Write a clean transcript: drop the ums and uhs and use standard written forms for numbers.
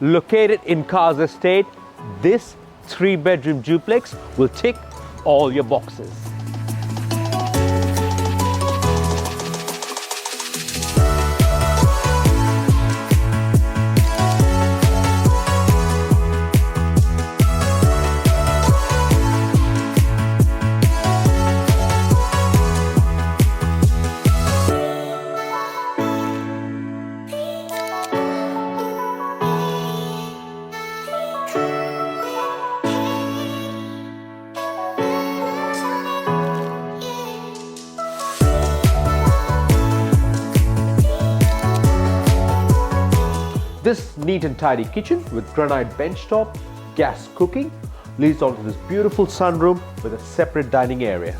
Located in Cars Estate, this 3-bedroom duplex will tick all your boxes. This neat and tidy kitchen with granite benchtop, gas cooking leads onto this beautiful sunroom with a separate dining area.